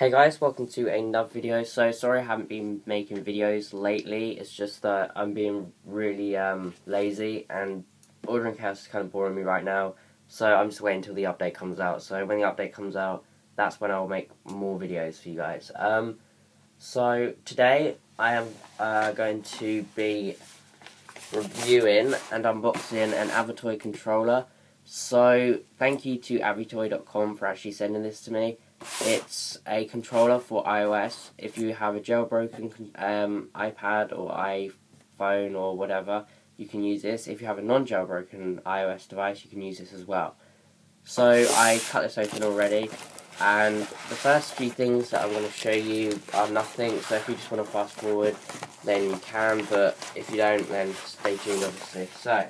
Hey guys, welcome to another video. So sorry I haven't been making videos lately. It's just that I'm being really lazy and ordering chaos is kind of boring me right now. So I'm just waiting until the update comes out. So when the update comes out, that's when I'll make more videos for you guys. So today I am going to be reviewing and unboxing an Avitoy controller. So thank you to Avitoy.com for actually sending this to me. It's a controller for iOS. If you have a jailbroken iPad or iPhone or whatever, you can use this. If you have a non-jailbroken iOS device, you can use this as well. So I cut this open already, and the first few things that I'm going to show you are nothing. So if you just want to fast forward, then you can, but if you don't, then stay tuned obviously. So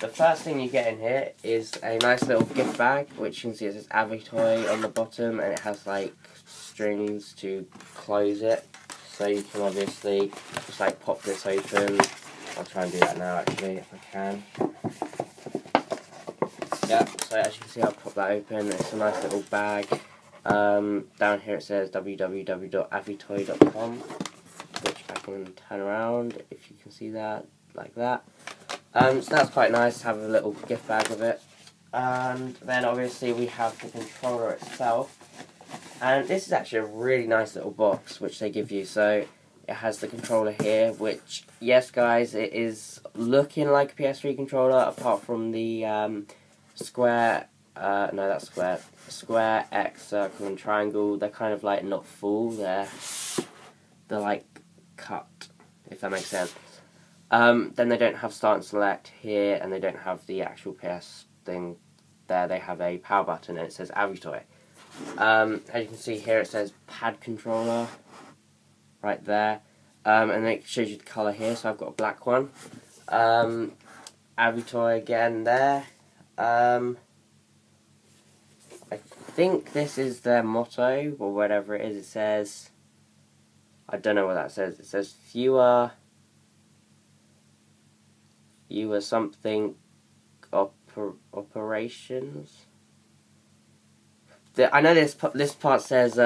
the first thing you get in here is a nice little gift bag, which you can see it says Avitoy on the bottom, and it has like strings to close it. So you can obviously just like pop this open. I'll try and do that now actually if I can. Yeah, so as you can see I'll pop that open. It's a nice little bag. Down here it says www.avitoy.com, which I can turn around if you can see that, like that. So that's quite nice to have a little gift bag of it. And then obviously we have the controller itself. And this is actually a really nice little box which they give you. So it has the controller here, which, yes guys, it is looking like a PS3 controller apart from the square, square, X, circle and triangle. They're kind of like not full, they're like cut, if that makes sense. Then they don't have start and select here, and they don't have the actual PS thing there. They have a power button and it says Avitoy. As you can see here it says pad controller right there, and then it shows you the colour here, so I've got a black one. Avitoy again there. I think this is their motto or whatever it is. It says, I don't know what that says. It says fewer something operations. I know this part says,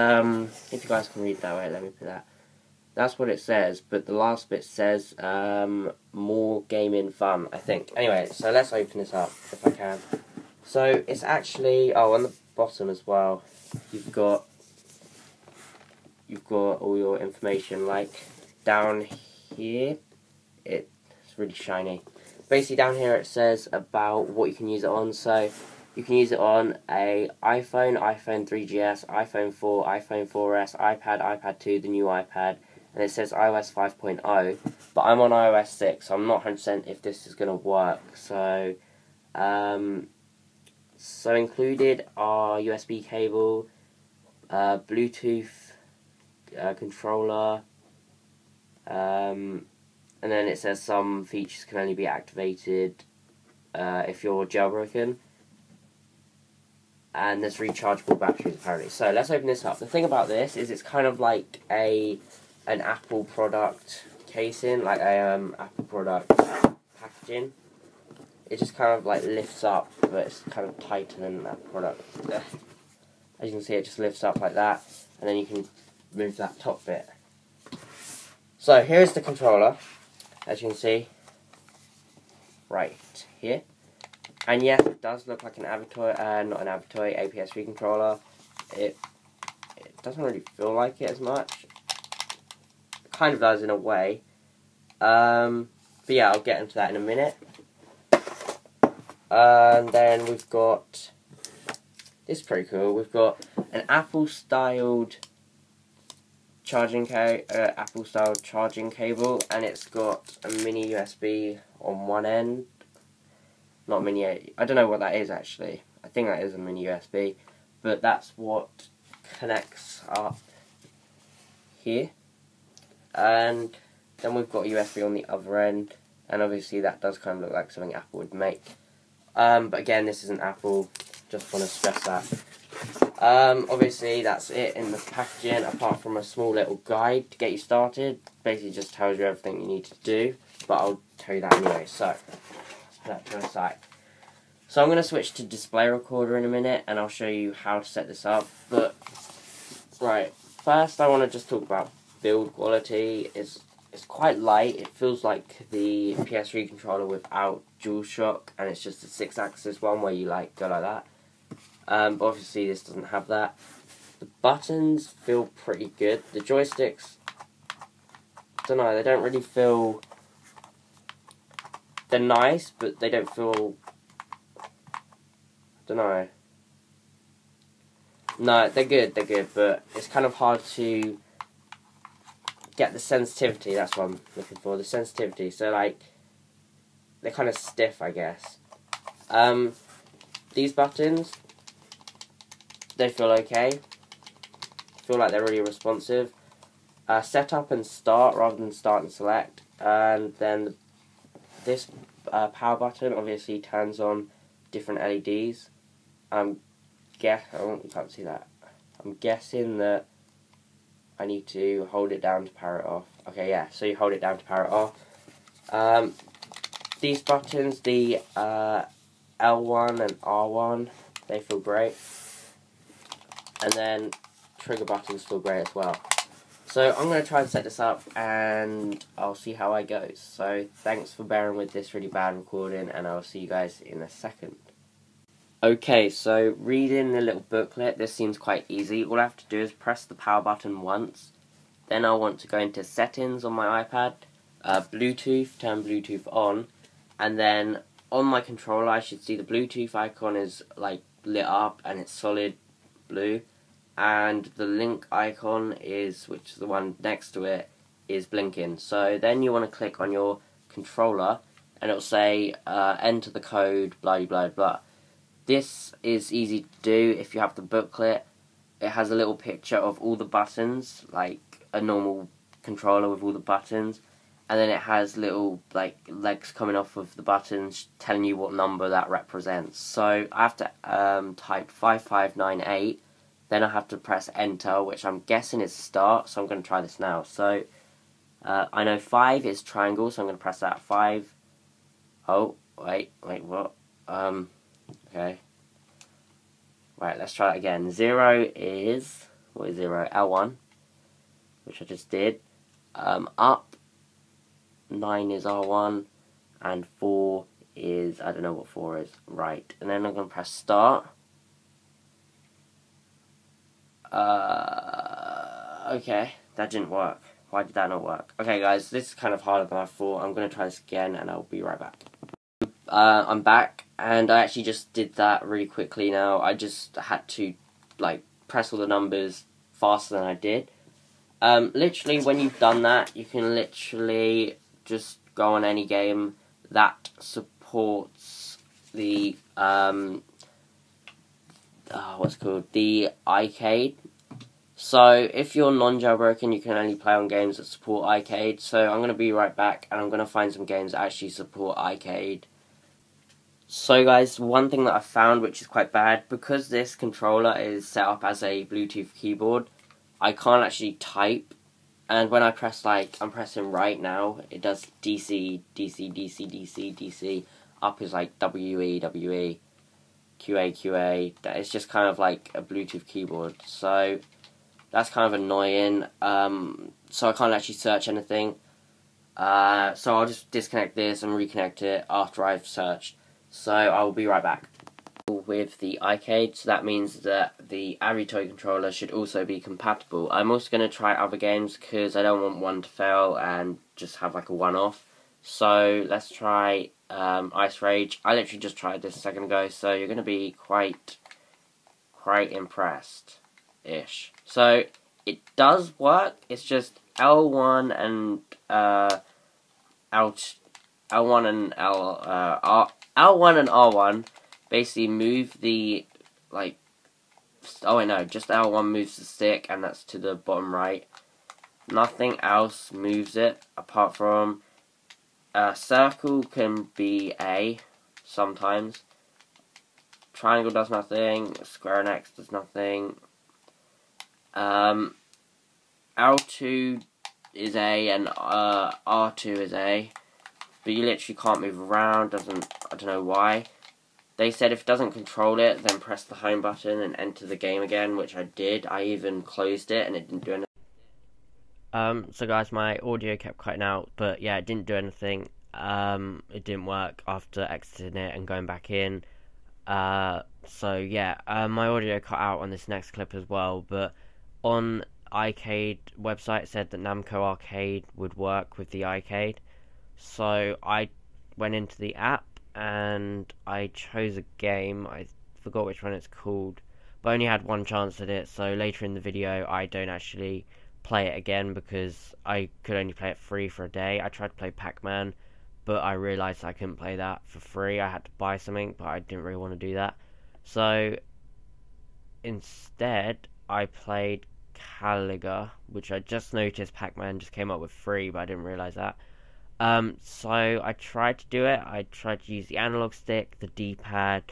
if you guys can read that, wait, let me put that. That's what it says, but the last bit says more gaming fun, I think. Anyway, so let's open this up if I can. So it's actually, on the bottom as well, you've got all your information. Like down here, it's really shiny. Basically down here it says about what you can use it on. So you can use it on a iPhone, iPhone 3GS, iPhone 4, iPhone 4S, iPad, iPad 2, the new iPad, and it says iOS 5.0, but I'm on iOS 6, so I'm not 100% if this is going to work. So so included are USB cable, Bluetooth controller, and then it says some features can only be activated if you're jailbroken. And there's rechargeable batteries apparently. So let's open this up. The thing about this is it's kind of like an Apple product casing, like a Apple product packaging. It just kind of like lifts up, but it's kind of tighter than that product. As you can see, it just lifts up like that, and then you can move that top bit. So here's the controller, as you can see, right here. And yes, it does look like an Avitoy, not an Avitoy, a PS3 controller. It doesn't really feel like it as much. It kind of does in a way. But yeah, I'll get into that in a minute. And then we've got, this is pretty cool, we've got an Apple-styled charging cable, and it's got a mini USB on one end. Not mini, I don't know what that is actually. I think that is a mini USB, but that's what connects up here. And then we've got USB on the other end, and obviously that does kind of look like something Apple would make. But again, this isn't Apple, just want to stress that. Obviously that's it in the packaging, apart from a small little guide to get you started. Basically just tells you everything you need to do, but I'll tell you that anyway, so that to the side. So I'm going to switch to display recorder in a minute, and I'll show you how to set this up. But, right, first I want to just talk about build quality. It's quite light. It feels like the PS3 controller without DualShock, and it's just a 6-axis one where you like go like that. But obviously this doesn't have that. The buttons feel pretty good. The joysticks, don't know, they don't really feel... They're nice, but they don't feel... don't know. No, they're good, but it's kind of hard to get the sensitivity. That's what I'm looking for, the sensitivity. So, like, they're kind of stiff, I guess. These buttons, they feel okay. Feel like they're really responsive. Setup and start rather than start and select. And then this power button obviously turns on different LEDs. Oh, you can't see that. I'm guessing that I need to hold it down to power it off. Okay, yeah, so you hold it down to power it off. These buttons, the L1 and R1, they feel great. And then trigger buttons feel great as well. So I'm going to try and set this up, and I'll see how I go. So thanks for bearing with this really bad recording, and I'll see you guys in a second. Okay, so reading the little booklet, this seems quite easy. All I have to do is press the power button once. Then I want to go into settings on my iPad, Bluetooth, turn Bluetooth on, and then on my controller I should see the Bluetooth icon is like lit up and it's solid blue, and the link icon is, which is the one next to it, is blinking. So then you want to click on your controller and it'll say enter the code, blah blah blah. This is easy to do if you have the booklet. It has a little picture of all the buttons, like a normal controller with all the buttons, and then it has little like legs coming off of the buttons telling you what number that represents. So I have to type 5598, then I have to press enter, which I'm guessing is start, so I'm going to try this now. So I know 5 is triangle, so I'm going to press that. 5. Oh, wait, what? Okay. Right, let's try that again. 0 is... what is 0? L1, which I just did. Up. 9 is R1. And 4 is... I don't know what 4 is. Right. And then I'm going to press start. Okay. That didn't work. Why did that not work? Okay, guys, this is kind of harder than I thought. I'm going to try this again, and I'll be right back. I'm back, and I actually just did that really quickly now. I just had to, like, press all the numbers faster than I did. Literally, when you've done that, you can literally just go on any game that supports the, what's it called? The iCade. So, if you're non-jailbroken, you can only play on games that support iCade. So, I'm going to be right back, and I'm going to find some games that actually support iCade. So guys, one thing that I found which is quite bad, because this controller is set up as a Bluetooth keyboard, I can't actually type, and when I press, like, I'm pressing right now, it does DC, DC, DC, DC, DC, up is like WE, WE, QA, QA, it's just kind of like a Bluetooth keyboard, so that's kind of annoying. So I can't actually search anything, so I'll just disconnect this and reconnect it after I've searched. So I will be right back. With the iCade, so that means that the Avitoy controller should also be compatible. I'm also going to try other games because I don't want one to fail and just have like a one-off. So let's try Ice Rage. I literally just tried this a second ago, so you're going to be quite impressed-ish. So it does work. It's just L1 and L1 and L1 and R1 basically move the, like, oh wait, no, just L1 moves the stick, and that's to the bottom right. Nothing else moves it, apart from, circle can be A, sometimes. Triangle does nothing, square and X does nothing. L2 is A, and R2 is A. But you literally can't move around, I don't know why. they said if it doesn't control it, then press the home button and enter the game again, which I did. I even closed it and it didn't do anything. So guys, my audio kept cutting out, but yeah, it didn't do anything. It didn't work after exiting it and going back in. So yeah, my audio cut out on this next clip as well, but on iCade website said that Namco Arcade would work with the iCade. So I went into the app and I chose a game. I forgot which one it's called, but I only had one chance at it, so later in the video I don't actually play it again because I could only play it free for a day. I tried to play Pac-Man, but I realised I couldn't play that for free. I had to buy something, but I didn't really want to do that. So instead I played Caliga, which I just noticed Pac-Man just came up with free, but I didn't realise that. So I tried to do it. I tried to use the analog stick, the D-pad,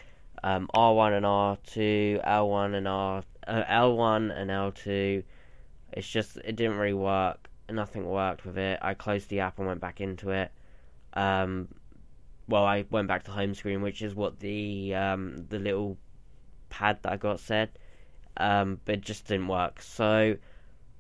R1 and R2, L1 and L1 and L2. It's just, it didn't really work. Nothing worked with it. I closed the app and went back into it. Well, I went back to home screen, which is what the little pad that I got said. But it just didn't work. So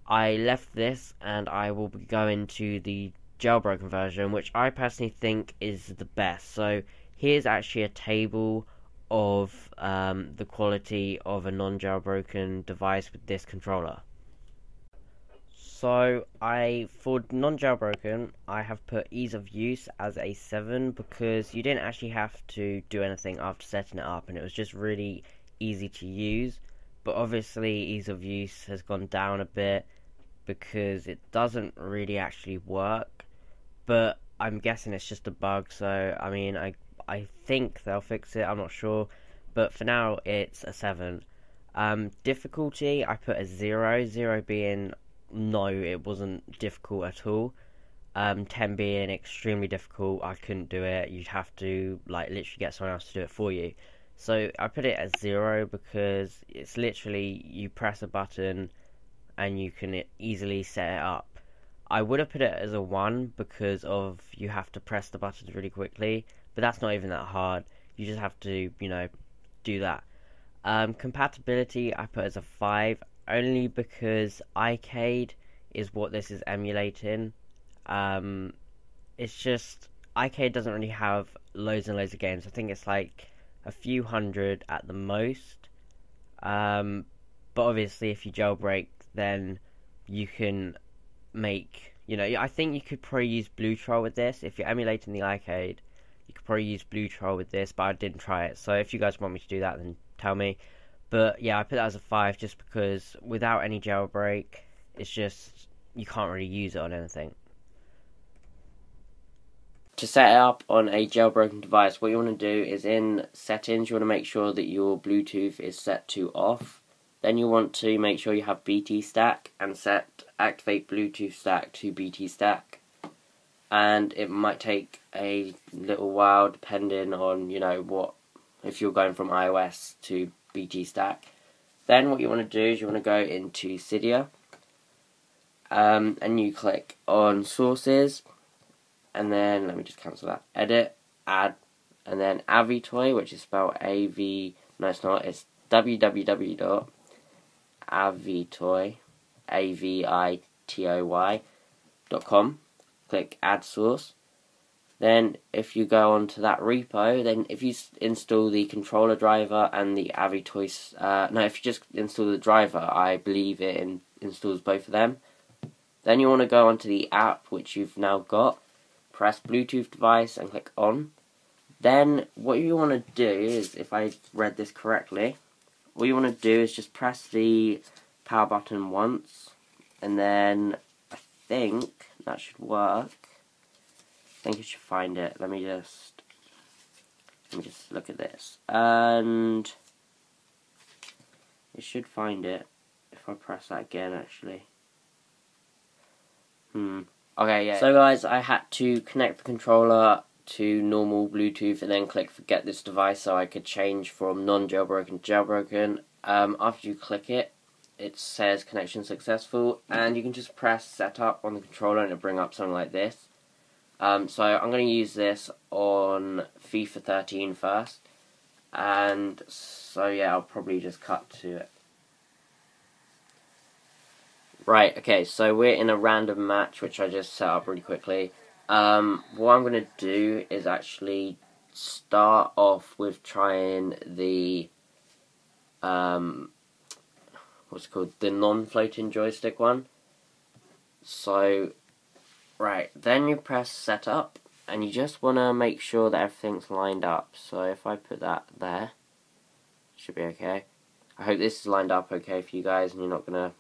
I left this and I will be going to the jailbroken version, which I personally think is the best. So here's actually a table of the quality of a non-jailbroken device with this controller. So for non-jailbroken, I have put ease of use as a 7 because you didn't actually have to do anything after setting it up, and it was just really easy to use. But obviously ease of use has gone down a bit because it doesn't really actually work. But I'm guessing it's just a bug, so I mean, I think they'll fix it, I'm not sure, but for now it's a 7. Difficulty, I put a 0, 0 being no, it wasn't difficult at all, 10 being extremely difficult, I couldn't do it, you'd have to like literally get someone else to do it for you. So I put it at 0 because it's literally, you press a button and you can easily set it up. I would have put it as a 1 because of you have to press the buttons really quickly, but that's not even that hard. You just have to, you know, do that. Compatibility, I put as a 5, only because iCade is what this is emulating. It's just, iCade doesn't really have loads and loads of games. I think it's like a few hundred at the most. But obviously if you jailbreak, then you can make, you know, I think you could probably use Blue Troll with this. If you're emulating the iCade, you could probably use Blue Troll with this, but I didn't try it. So if you guys want me to do that, then tell me. But yeah, I put that as a 5 just because without any jailbreak, it's just, you can't really use it on anything. To set it up on a jailbroken device, what you want to do is in settings, you want to make sure that your Bluetooth is set to off. Then you want to make sure you have BT stack and set activate Bluetooth stack to BT stack. And it might take a little while depending on, you know, what, if you're going from iOS to BT stack. Then what you want to do is you want to go into Cydia, and you click on sources, and then let me just cancel that, edit, add, and then Avitoy, which is spelled A-V, no it's not, it's www.avitoy, avitoy.com. Click add source. Then if you go onto that repo, then if you install the controller driver and the Avitoy, no, if you just install the driver, I believe it installs both of them. Then you want to go onto the app which you've now got, press Bluetooth device and click on. Then what you want to do is, if I read this correctly, what you want to do is just press the power button once, and then I think that should work. I think it should find it. Let me just look at this, and it should find it if I press that again. Actually, okay, yeah. So guys, I had to connect the controller to normal Bluetooth and then click forget this device so I could change from non-jailbroken to jailbroken. After you click it, it says connection successful, and you can just press setup on the controller and it'll bring up something like this. So I'm going to use this on FIFA 13 first. And so yeah, I'll probably just cut to it. Right, okay, so we're in a random match, which I just set up really quickly. What I'm going to do is actually start off with trying the, what's it called, the non-floating joystick one. So, right, then you press setup, and you just want to make sure that everything's lined up. So if I put that there, should be okay. I hope this is lined up okay for you guys, and you're not going to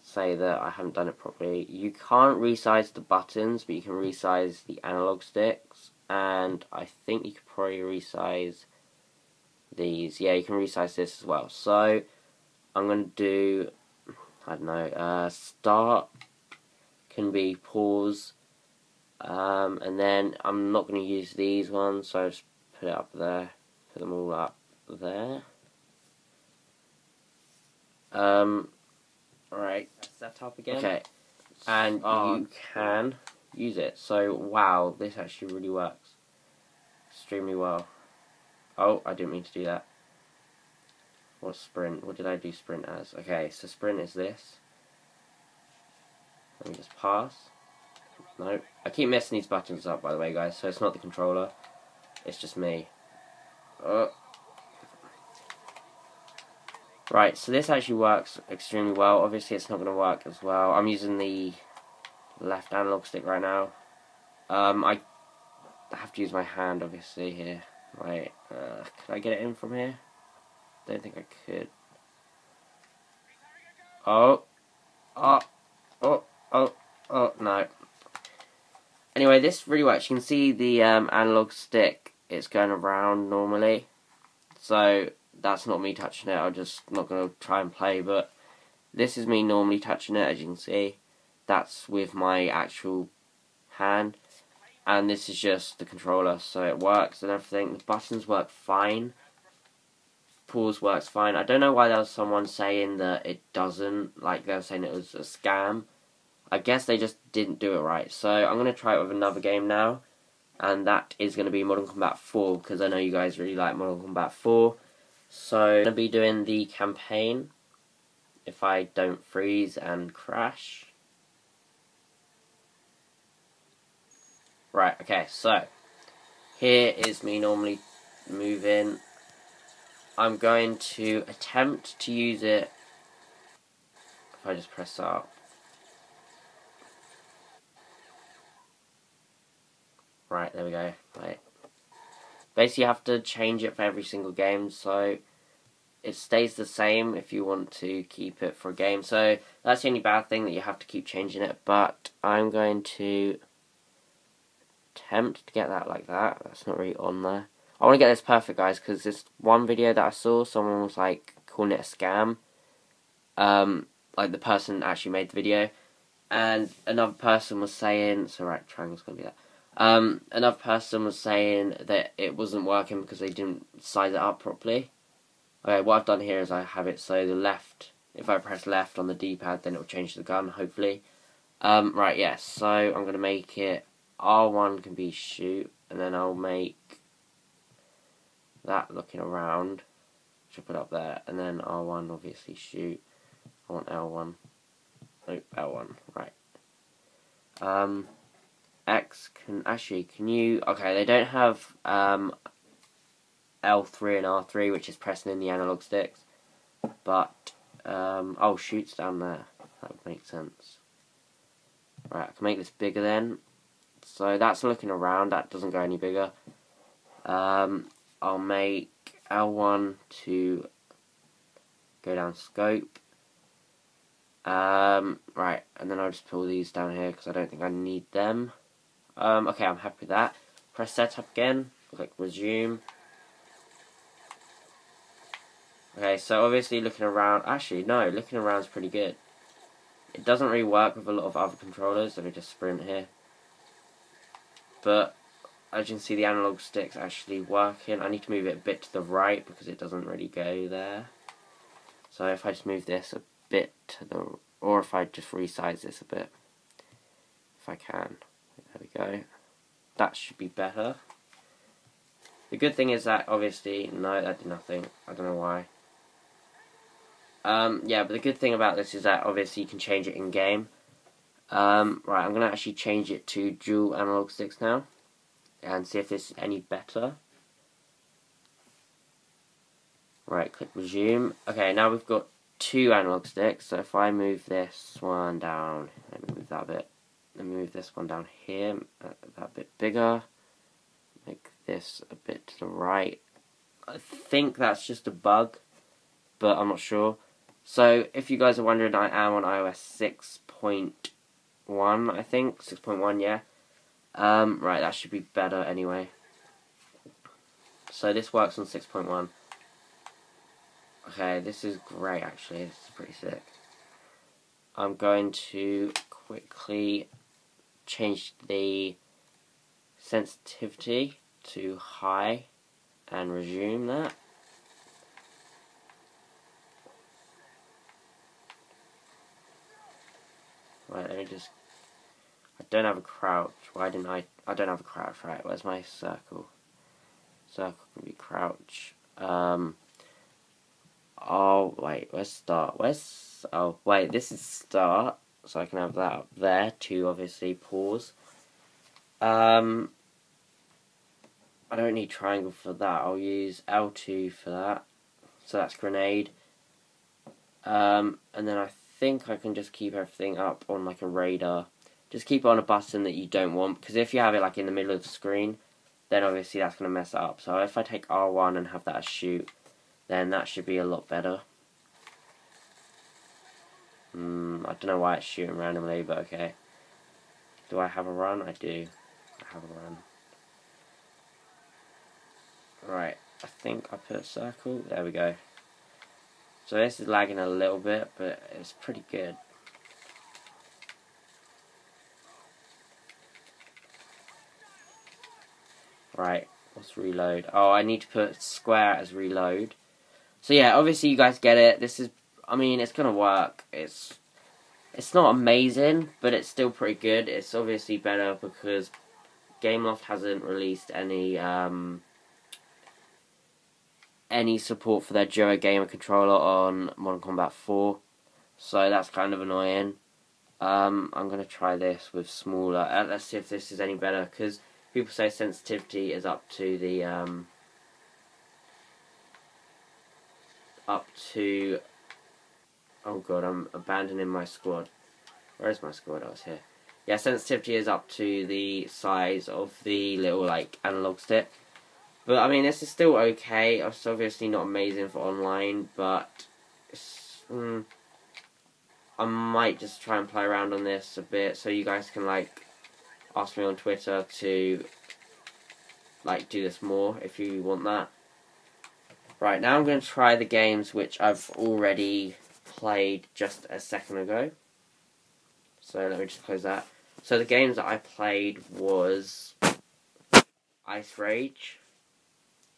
say that I haven't done it properly. You can't resize the buttons, but you can resize the analog sticks, and I think you could probably resize these. Yeah, you can resize this as well. So I'm going to do, I don't know, start can be pause, and then I'm not going to use these ones, so I just put it up there, put them all up there. Right, set up again. Okay, and you can use it. So, wow, this actually really works extremely well. Oh, I didn't mean to do that. What's sprint? What did I do sprint as? Okay, so sprint is this. Let me just pass. No, I keep messing these buttons up, by the way, guys, so it's not the controller. It's just me. Right, so this actually works extremely well. Obviously, it's not going to work as well. I'm using the left analog stick right now. I have to use my hand, obviously, here. Right, can I get it in from here? Don't think I could. Oh, no. Anyway, this really works. You can see the analog stick, it's going around normally. So that's not me touching it, I'm just not going to try and play, but this is me normally touching it, as you can see. That's with my actual hand, and this is just the controller, so it works and everything. The buttons work fine, pause works fine. I don't know why there was someone saying that it doesn't, like they were saying it was a scam. I guess they just didn't do it right, so I'm going to try it with another game now, and that is going to be Modern Combat 4, because I know you guys really like Modern Combat 4. So I'm going to be doing the campaign, if I don't freeze and crash. Right, okay, so here is me normally moving. I'm going to attempt to use it if I just press up. Right, there we go. Right. Basically, you have to change it for every single game, so it stays the same if you want to keep it for a game. So that's the only bad thing, that you have to keep changing it, but I'm going to attempt to get that like that. That's not really on there. I want to get this perfect, guys, because this one video that I saw, someone was like calling it a scam. Like the person actually made the video, and another person was saying, so right, triangle's gonna be that. Another person was saying that it wasn't working because they didn't size it up properly. Okay, what I've done here is I have it so the left, if I press left on the D-pad, then it will change the gun, hopefully. Right, yes, so I'm going to make it R1 can be shoot, and then I'll make that looking around, which I'll put up there, and then R1 obviously shoot. I want L1. Nope, L1, right. X can actually, can you, okay, they don't have L3 and R3, which is pressing in the analog sticks, but oh, shoot's down there. That would make sense. Right, I can make this bigger then. So that's looking around, that doesn't go any bigger. I'll make L1 to go down scope. Right, and then I'll just pull these down here because I don't think I need them. Okay, I'm happy with that. Press setup again, click resume. Okay, so obviously looking around, actually no, looking around is pretty good. It doesn't really work with a lot of other controllers, let me just sprint here. But as you can see, the analog stick's actually working. I need to move it a bit to the right because it doesn't really go there. So if I just move this a bit to the, or if I just resize this a bit, if I can. There we go. That should be better. The good thing is that, obviously, no, that did nothing. I don't know why. Yeah, but the good thing about this is that, obviously, you can change it in-game. Right, I'm going to actually change it to dual analog sticks now. And see if this is any better. Right, click resume. Okay, now we've got 2 analog sticks. So if I move this one down, let me move that a bit. Let me move this one down here, that bit bigger. Make this a bit to the right. I think that's just a bug, but I'm not sure. So if you guys are wondering, I am on iOS 6.1, I think. 6.1, yeah. Right, that should be better anyway. So this works on 6.1. Okay, this is great actually, this is pretty sick. I'm going to quickly change the sensitivity to high and resume that. Right, let me just... I don't have a crouch. Why didn't I don't have a crouch, right? Where's my circle? Circle can be crouch. Oh, wait, where's start? Oh, wait, this is start. So I can have that up there to obviously pause. I don't need triangle for that. I'll use L2 for that. So that's grenade. And then I think I can just keep everything up on like a radar. Just keep it on a button that you don't want. Because if you have it like in the middle of the screen, then obviously that's going to mess it up. So if I take R1 and have that as shoot, then that should be a lot better. I don't know why it's shooting randomly, but okay. Do I have a run? I do. I have a run. Right, I think I put a circle. There we go. So this is lagging a little bit, but it's pretty good. Right, what's reload? Oh, I need to put square as reload. So yeah, obviously you guys get it. This is, I mean, it's gonna work. It's not amazing, but it's still pretty good. It's obviously better because Gameloft hasn't released any support for their Duo Gamer controller on Modern Combat 4, so that's kind of annoying. I'm gonna try this with smaller. Let's see if this is any better, because people say sensitivity is up to the oh god, I'm abandoning my squad. Where is my squad? Oh, it's here. Yeah, sensitivity is up to the size of the little like analog stick. But I mean, this is still okay. It's obviously not amazing for online, but it's, I might just try and play around on this a bit, so you guys can like ask me on Twitter to like do this more if you want that. Right, now I'm going to try the games which I've already played just a second ago. So let me just close that. So the games that I played was Ice Rage,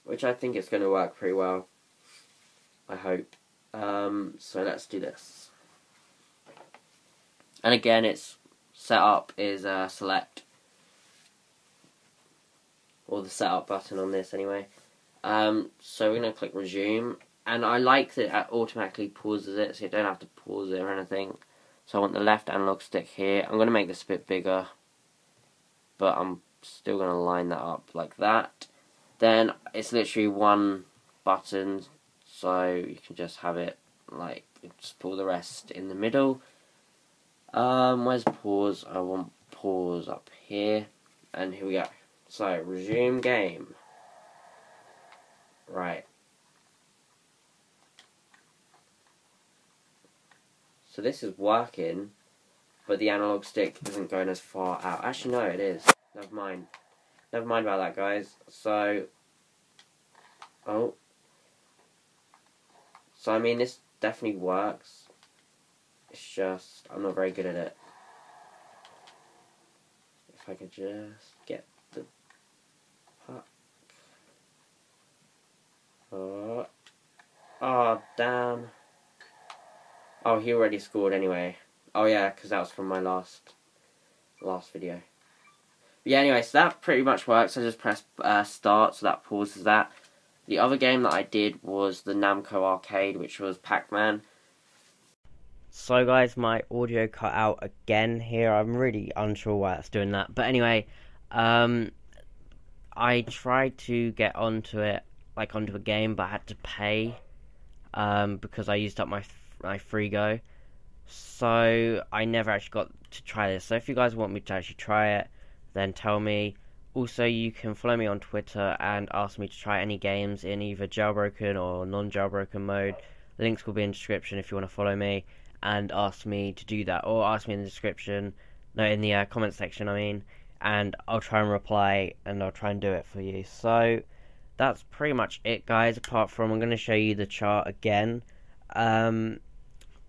which I think is going to work pretty well. I hope. So let's do this. And again, its setup is select, or the setup button on this anyway. So we're going to click resume, and I like that it automatically pauses it, so you don't have to pause it or anything. So I want the left analog stick here. I'm going to make this a bit bigger, but I'm still going to line that up like that. Then it's literally one button, so you can just have it like, just pull the rest in the middle. Where's pause? I want pause up here, and here we go. So resume game. Right. So this is working, but the analog stick isn't going as far out. Actually, no, it is. Never mind. Never mind about that, guys. So, oh. So, I mean, this definitely works. It's just, I'm not very good at it. If I could just get the puck. Oh, damn. Oh, he already scored anyway. Oh yeah, because that was from my last video. yeah, anyway, so that pretty much works. I just press start, so that pauses that. The other game that I did was the Namco arcade, which was Pac-Man. So guys, my audio cut out again here. I'm really unsure why it's doing that. But anyway, I tried to get onto it, like onto a game, but I had to pay because I used up my free go. So I never actually got to try this. So if you guys want me to actually try it, then tell me. Also, you can follow me on Twitter and ask me to try any games in either jailbroken or non-jailbroken mode. Links will be in the description if you want to follow me and ask me to do that, or ask me in the description, no, in the comment section, I mean, and I'll try and reply and I'll try and do it for you. So that's pretty much it, guys, apart from I'm going to show you the chart again.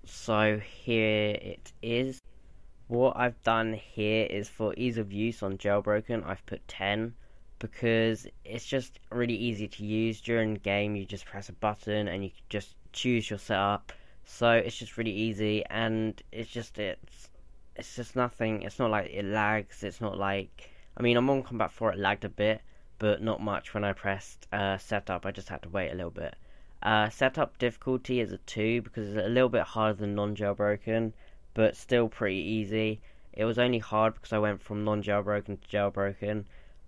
So here it is. What I've done here is for ease of use on jailbroken, I've put 10 because it's just really easy to use. During the game, you just press a button and you just choose your setup. So it's just really easy, and it's just nothing. It's not like it lags. It's not like, I mean, on Mortal Kombat 4 it lagged a bit, but not much when I pressed setup. I just had to wait a little bit. Setup difficulty is a 2 because it's a little bit harder than non-jailbroken, but still pretty easy. It was only hard because I went from non-jailbroken to jailbroken,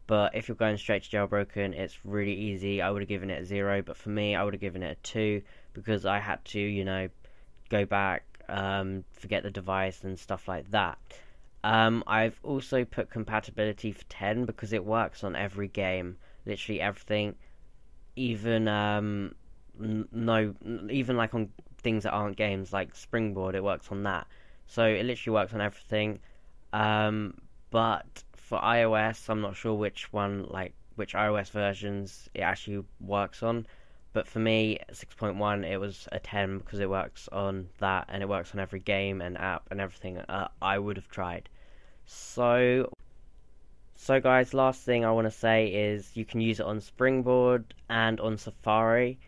but if you're going straight to jailbroken, it's really easy. I would have given it a 0, but for me, I would have given it a 2 because I had to, you know, go back, forget the device and stuff like that. I've also put compatibility for 10 because it works on every game, literally everything, even even like on things that aren't games, like Springboard, it works on that. So it literally works on everything. But for iOS, I'm not sure which iOS versions it actually works on. But for me, 6.1, it was a 10 because it works on that, and it works on every game and app and everything I would have tried. So guys, last thing I want to say is you can use it on Springboard and on Safari,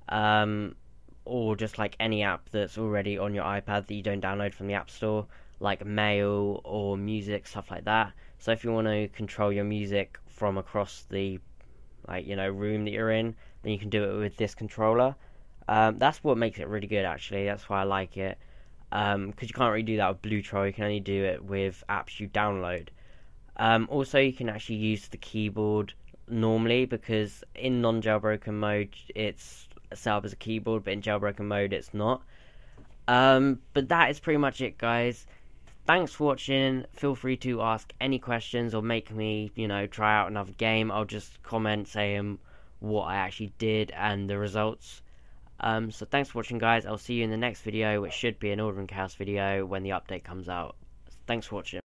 or just like any app that's already on your iPad that you don't download from the App Store, like Mail or music, stuff like that. So if you want to control your music from across the room that you're in, then you can do it with this controller. That's what makes it really good, actually. That's why I like it, because you can't really do that with Blue Troll. You can only do it with apps you download. Also, you can actually use the keyboard normally, because in non-jailbroken mode it's set up as a keyboard, but in jailbroken mode it's not. But that is pretty much it, guys. Thanks for watching. Feel free to ask any questions or make me, try out another game. I'll just comment saying what I actually did and the results. So thanks for watching, guys. I'll see you in the next video, which should be an Ordering Chaos video when the update comes out. Thanks for watching.